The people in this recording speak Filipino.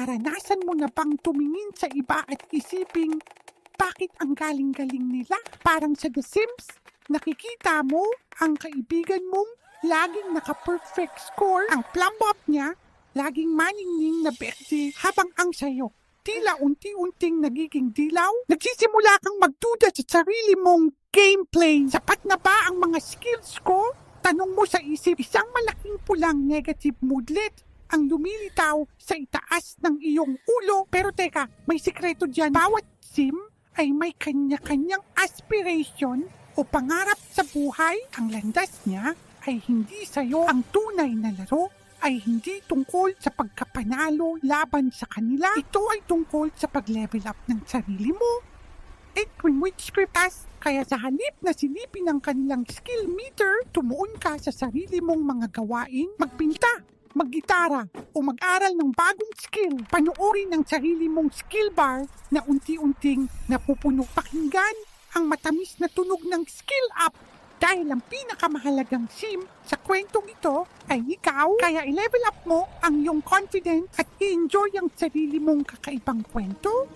Naranasan mo na bang tumingin sa iba at isiping, bakit ang galing-galing nila? Parang sa The Sims, nakikita mo ang kaibigan mong laging naka-perfect score. Ang plumb up niya, laging maningning na berde habang ang sayo tila unti-unting nagiging dilaw. Nagsisimula kang magduda sa sarili mong gameplay. Sapat na ba ang mga skills ko? Tanong mo sa isip, isang malaking pulang negative moodlet ang lumilitaw sa itaas ng iyong ulo. Pero teka, may sikreto dyan. Bawat sim ay may kanya-kanyang aspiration o pangarap sa buhay. Ang landas niya ay hindi sa'yo. Ang tunay na laro ay hindi tungkol sa pagkapanalo laban sa kanila. Ito ay tungkol sa pag-level up ng sarili mo. At which script as, kaya sa halip na silipin ang kanilang skill meter, tumuon ka sa sarili mong mga gawain, magpinta, maggitara, o mag-aral ng bagong skill. Panoorin ang sarili mong skill bar na unti-unting napupuno. Pakinggan ang matamis na tunog ng skill up. Dahil ang pinakamahalagang sim sa kwentong ito ay ikaw, kaya i-level up mo ang iyong confidence at i-enjoy ang sarili mong kakaibang kwento.